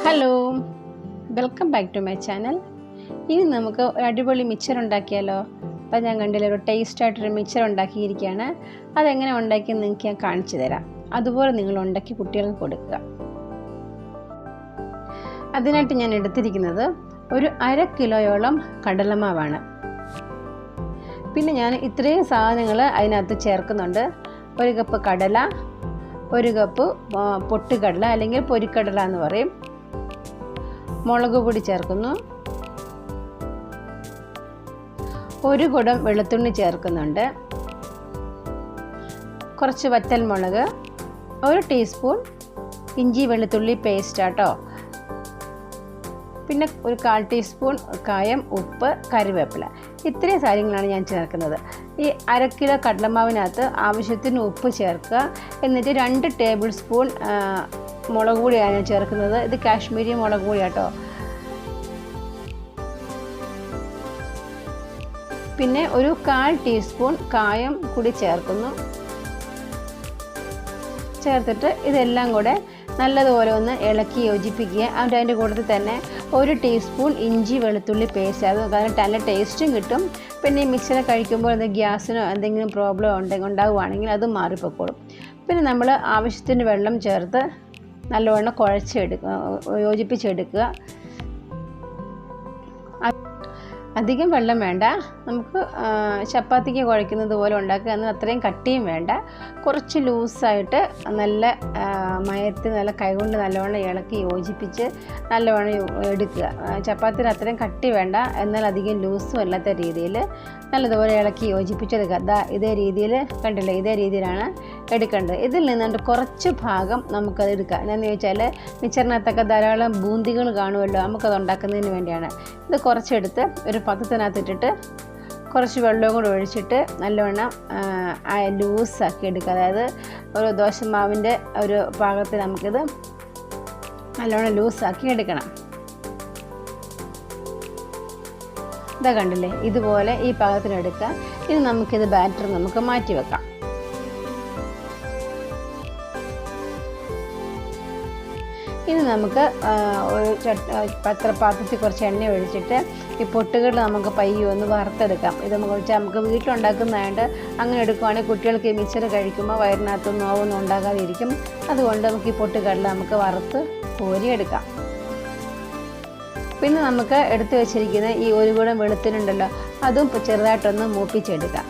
Hello, welcome back to my channel. ഇനി നമുക്ക് ഒരു അടിപൊളി മിക്സർ ഉണ്ടാക്കിയാലോ? അപ്പോൾ ഞാൻ കണ്ടില്ല, ഒരു ടേസ്റ്റായിട്ടൊരു മിക്സർ ഉണ്ടാക്കിയിരിക്കുകയാണ്. അതെങ്ങനെ ഉണ്ടാക്കിയെന്ന് നിങ്ങൾക്ക് ഞാൻ കാണിച്ചു തരാം. അതുപോലെ നിങ്ങൾ ഉണ്ടാക്കി കുട്ടികൾക്ക് കൊടുക്കുക. അതിനായിട്ട് ഞാൻ എടുത്തിരിക്കുന്നത് ഒരു 1/2 കിലോയോളം കടലമാവാണ്. പിന്നെ ഞാൻ ഇത്രയും സാധനങ്ങൾ അതിനകത്ത് ചേർക്കുന്നുണ്ട്. 1 കപ്പ് കടല, 1 കപ്പ് പൊട്ടുകടല അല്ലെങ്കിൽ പൊരിക്കടല എന്ന് പറയും. മുളക് പൊടി ചേർക്കുന്നു, 1 കുടം വെളുത്തുള്ളി ചേർക്കുന്നുണ്ട്, കുറച്ച് വറ്റൽമുളക്, 1 ടീസ്പൂൺ ഇഞ്ചി വെളുത്തുള്ളി പേസ്റ്റ് ആട്ടോ, പിന്നെ ഒരു 1/4 ടീസ്പൂൺ കായം, ഉപ്പ്, കറിവേപ്പില. ഇത്രയും കാര്യങ്ങളാണ് ഞാൻ ചേർക്കുന്നത്. ഈ 1/2 കിലോ കടലമാവിനകത്ത് ആവശ്യത്തിന് ഉപ്പ് ചേർക്കുക. എന്നിട്ട് 2 ടേബിൾ സ്പൂൺ മുളക് പൊടിയാണ് ഞാൻ ചേർക്കുന്നത്. ഇത് കാശ്മീരി മുളക് പൊടി കേട്ടോ. പിന്നെ ഒരു 1/4 ടീസ്പൂൺ കായം കൂടി ചേർക്കുന്നു. ചേർത്തിട്ട് ഇതെല്ലാം കൂടെ നല്ലതുപോലെ ഒന്ന് ഇളക്കി യോജിപ്പിക്കുക. അതിൻ്റെ കൂട്ടത്തിൽ തന്നെ 1 ടീസ്പൂൺ ഇഞ്ചി വെളുത്തുള്ളി പേസ്റ്റ്, അത് കാരണം നല്ല ടേസ്റ്റും കിട്ടും. പിന്നെ ഈ മിക്സർ കഴിക്കുമ്പോൾ ഗ്യാസിനോ എന്തെങ്കിലും പ്രോബ്ലം ഉണ്ടാവുകയാണെങ്കിൽ അത് മാറിപ്പോയിക്കോളും. പിന്നെ നമ്മൾ ആവശ്യത്തിന് വെള്ളം ചേർത്ത് നല്ലവണ്ണം യോജിപ്പിച്ചെടുക്കുക. അധികം വെള്ളം വേണ്ട, നമുക്ക് ചപ്പാത്തിക്ക് കുഴയ്ക്കുന്നത് പോലെ ഉണ്ടാക്കുക. എന്നാൽ അത്രയും കട്ടിയും വേണ്ട, കുറച്ച് ലൂസായിട്ട് നല്ല മയത്തിൽ നല്ല കൈകൊണ്ട് നല്ലവണ്ണം ഇളക്കി യോജിപ്പിച്ച് നല്ലവണ്ണം എടുക്കുക. ചപ്പാത്തിന് അത്രയും കട്ടി വേണ്ട, എന്നാൽ അധികം ലൂസും അല്ലാത്ത രീതിയിൽ നല്ലതുപോലെ ഇളക്കി യോജിപ്പിച്ചെടുക്കുക. ഇതേ രീതിയിൽ കണ്ടില്ലേ, ഇതേ രീതിയിലാണ് എടുക്കേണ്ടത്. ഇതിൽ നിന്നുകൊണ്ട് കുറച്ച് ഭാഗം നമുക്കത് എടുക്കാം. എന്താണെന്ന് ചോദിച്ചാൽ മിക്സറിനകത്തൊക്കെ ധാരാളം ബൂന്തികൾ കാണുമല്ലോ, നമുക്കത് ഉണ്ടാക്കുന്നതിന് വേണ്ടിയാണ്. ഇത് കുറച്ചെടുത്ത് ഒരു പാത്രത്തിനകത്തിട്ടിട്ട് കുറച്ച് വെള്ളവും കൂടെ ഒഴിച്ചിട്ട് നല്ലവണ്ണം ലൂസാക്കി എടുക്കുക. അതായത് ഒരു ദോശമാവിൻ്റെ ഒരു പാകത്തിൽ നമുക്കിത് നല്ലവണ്ണം ലൂസാക്കി എടുക്കണം. ഇതാ കണ്ടില്ലേ, ഇതുപോലെ ഈ പാകത്തിനെടുക്കുക. ഇനി നമുക്കിത് ബാറ്റർ നമുക്ക് മാറ്റി വെക്കാം. ഇനി നമുക്ക് ഒരു പാത്രത്തിൽ കുറച്ച് എണ്ണ ഒഴിച്ചിട്ട് ഈ പൊട്ടുകടല നമുക്ക് പയ്യെ ഒന്ന് വറുത്തെടുക്കാം. ഇത് നമുക്ക് വീട്ടിലുണ്ടാക്കുന്നതായത് അങ്ങനെ എടുക്കുവാണെങ്കിൽ കുട്ടികൾക്ക് ഈ മിക്സർ കഴിക്കുമ്പോൾ വയറിനകത്ത് നോവൊന്നും ഉണ്ടാകാതിരിക്കും. അതുകൊണ്ട് നമുക്ക് ഈ പൊട്ടുകടല നമുക്ക് വറുത്ത് കോരിയെടുക്കാം. പിന്നെ നമുക്ക് എടുത്തു വെച്ചിരിക്കുന്ന ഈ 1 കുടം വെളുത്തുള്ളിയുണ്ടല്ലോ, അതും ചെറുതായിട്ടൊന്ന് മൂപ്പിച്ചെടുക്കാം.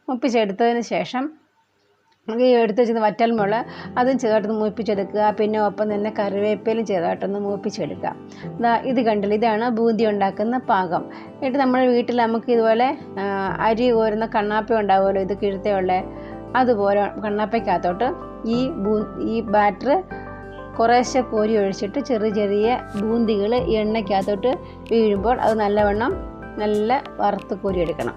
മൂപ്പിച്ചെടുത്തതിന് ശേഷം നമുക്ക് ഈ എടുത്ത് വെച്ചിരുന്ന വറ്റൽമുളക് അതും ചെറുതായിട്ടൊന്ന് മൂപ്പിച്ചെടുക്കുക. പിന്നെ ഒപ്പം തന്നെ കറിവേപ്പിലയും ചെറുതായിട്ടൊന്ന് മൂപ്പിച്ചെടുക്കുക. ഇത് കണ്ടില്ല, ഇതാണ് ബൂന്തി ഉണ്ടാക്കുന്ന പാകം. എന്നിട്ട് നമ്മുടെ വീട്ടിൽ നമുക്ക് ഇതുപോലെ അരി കോരുന്ന കണ്ണാപ്പ ഉണ്ടാവുമല്ലോ, ഇത് കിഴുത്തയുള്ള, അതുപോലെ കണ്ണാപ്പയ്ക്കകത്തോട്ട് ഈ ബാറ്റർ കുറേശ്ശെ കോരി ഒഴിച്ചിട്ട് ചെറിയ ചെറിയ ബൂന്തികൾ എണ്ണയ്ക്കകത്തോട്ട് വീഴുമ്പോൾ അത് നല്ലവണ്ണം നല്ല വറുത്ത് കോരിയെടുക്കണം.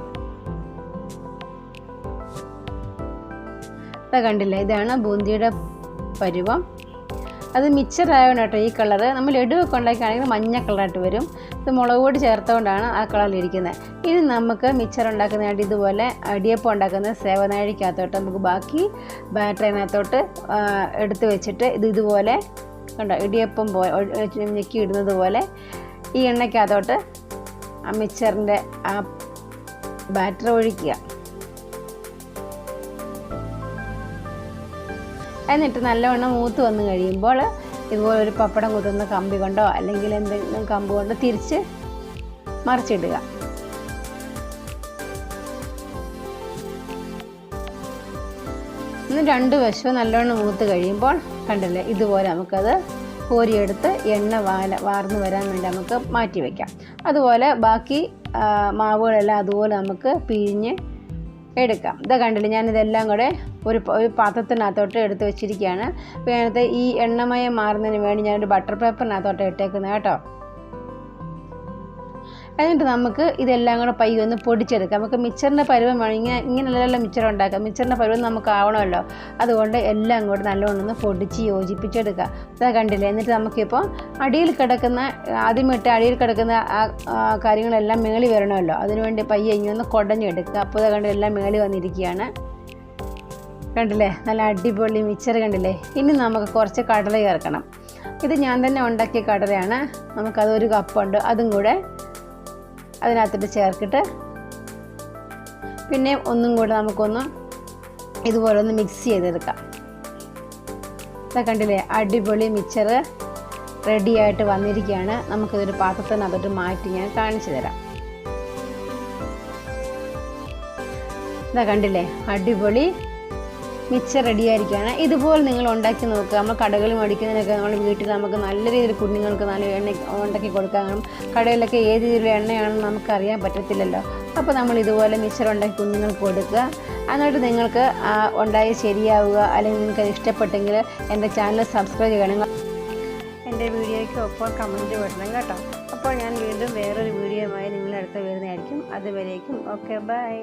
കണ്ടില്ലേ, ഇതാണ് ബൂന്തിയുടെ പരുവം. അത് മിക്സർ ആയതുകൊണ്ട് കേട്ടോ ഈ കളറ്. നമ്മൾ ലഡുവൊക്കെ ഉണ്ടാക്കുകയാണെങ്കിൽ മഞ്ഞ കളറായിട്ട് വരും. ഇത് മുളക് പൊടി ചേർത്തുകൊണ്ടാണ് ആ കളറിലിരിക്കുന്നത്. ഇനി നമുക്ക് മിക്സർ ഉണ്ടാക്കുന്നതായിട്ട് ഇതുപോലെ അടിയപ്പം ഉണ്ടാക്കുന്ന സേവനാഴിക്കകത്തോട്ട് നമുക്ക് ബാക്കി ബാറ്ററിനകത്തോട്ട് എടുത്ത് വെച്ചിട്ട് ഇതുപോലെ കണ്ടോ, ഇടിയപ്പം ഞെക്കി ഇടുന്നത് പോലെ ഈ എണ്ണയ്ക്കകത്തോട്ട് ആ മിക്സറിൻ്റെ ആ ബാറ്റർ ഒഴിക്കുക. എന്നിട്ട് നല്ലവണ്ണം മൂത്ത് വന്ന് കഴിയുമ്പോൾ ഇതുപോലെ ഒരു പപ്പടം കുത്തുന്ന കമ്പി കൊണ്ടോ അല്ലെങ്കിൽ എന്തെങ്കിലും കമ്പ് കൊണ്ടോ തിരിച്ച് മറിച്ചിടുക. ഇന്ന് 2 വശവും നല്ലവണ്ണം മൂത്ത് കഴിയുമ്പോൾ കണ്ടില്ലേ, ഇതുപോലെ നമുക്കത് കോരിയെടുത്ത് എണ്ണ വാർന്ന് വരാൻ വേണ്ടി നമുക്ക് മാറ്റി വയ്ക്കാം. അതുപോലെ ബാക്കി മാവുകളെല്ലാം അതുപോലെ നമുക്ക് പിഴിഞ്ഞ് എടുക്കാം. ഇതാ കണ്ടില്ലേ, ഞാനിതെല്ലാം കൂടെ ഒരു പാത്രത്തിനകത്തോട്ട് എടുത്ത് വെച്ചിരിക്കുകയാണ്. വേണത്തെ ഈ എണ്ണമയം മാറുന്നതിന് വേണ്ടി ഞാനൊരു ബട്ടർ പേപ്പറിനകത്തോട്ട് ഇട്ടേക്കുന്നത് കേട്ടോ. എന്നിട്ട് നമുക്ക് ഇതെല്ലാം കൂടെ പയ്യെ ഒന്ന് പൊടിച്ചെടുക്കാം. നമുക്ക് മിക്സറിൻ്റെ പരുവം വേണമെങ്കിൽ ഇങ്ങനെയല്ല മിക്സർ ഉണ്ടാക്കാം. മിക്സറിൻ്റെ പരുവം നമുക്ക് ആവണമല്ലോ, അതുകൊണ്ട് എല്ലാം കൂടെ നല്ലോണം ഒന്ന് പൊടിച്ച് യോജിപ്പിച്ചെടുക്കുക. അത് കണ്ടില്ലേ. എന്നിട്ട് നമുക്കിപ്പോൾ അടിയിൽ കിടക്കുന്ന അടിയിൽ കിടക്കുന്ന ആ കാര്യങ്ങളെല്ലാം മേളി വരണമല്ലോ, അതിനുവേണ്ടി പയ്യെ ഇങ്ങനെ ഒന്ന് കുടഞ്ഞെടുക്കുക. അപ്പോൾ അത് കണ്ട് എല്ലാം മേളി വന്നിരിക്കുകയാണ്. കണ്ടില്ലേ, നല്ല അടിപൊളി മിക്സർ കണ്ടില്ലേ. ഇനി നമുക്ക് കുറച്ച് കടല ചേർക്കണം. ഇത് ഞാൻ തന്നെ ഉണ്ടാക്കിയ കടലയാണ്. നമുക്കതൊരു കപ്പുണ്ട്, അതും കൂടെ അതിനകത്തിട്ട് ചേർത്തിട്ട് പിന്നെ ഒന്നും കൂടെ നമുക്കൊന്ന് ഇതുപോലെ ഒന്ന് മിക്സ് ചെയ്തെടുക്കാം. ഇതാ കണ്ടില്ലേ, അടിപൊളി മിക്സർ റെഡിയായിട്ട് വന്നിരിക്കുകയാണ്. നമുക്കിതൊരു പാത്രത്തിനകത്തോട്ട് മാറ്റി ഞാൻ കാണിച്ചു തരാം. ഇതാ കണ്ടില്ലേ, അടിപൊളി മിക്സർ റെഡിയായിരിക്കുകയാണ്. ഇതുപോലെ നിങ്ങൾ ഉണ്ടാക്കി നോക്കുക. നമ്മൾ കടകളിൽ മേടിക്കുന്നതിനൊക്കെ നമ്മൾ വീട്ടിൽ നമുക്ക് നല്ല രീതിയിൽ കുഞ്ഞുങ്ങൾക്ക് നല്ല എണ്ണ ഉണ്ടാക്കി കൊടുക്കാം. കടയിലൊക്കെ ഏത് രീതിയിലുള്ള എണ്ണയാണെന്ന് നമുക്ക് അറിയാൻ പറ്റത്തില്ലല്ലോ. അപ്പോൾ നമ്മൾ ഇതുപോലെ മിക്സർ ഉണ്ടാക്കി കുഞ്ഞുങ്ങൾക്ക് കൊടുക്കുക. എന്നിട്ട് നിങ്ങൾക്ക് ഉണ്ടായി ശരിയാവുക, അല്ലെങ്കിൽ നിങ്ങൾക്ക് ഇഷ്ടപ്പെട്ടെങ്കിൽ എൻ്റെ ചാനൽ സബ്സ്ക്രൈബ് ചെയ്യണം. എൻ്റെ വീഡിയോയ്ക്ക് ഒപ്പം കമൻറ്റ് വിടണം കേട്ടോ. അപ്പോൾ ഞാൻ വീണ്ടും വേറൊരു വീഡിയോയുമായി നിങ്ങളടുത്ത് വരുന്നതായിരിക്കും. അതുവരേക്കും ഓക്കെ, ബൈ.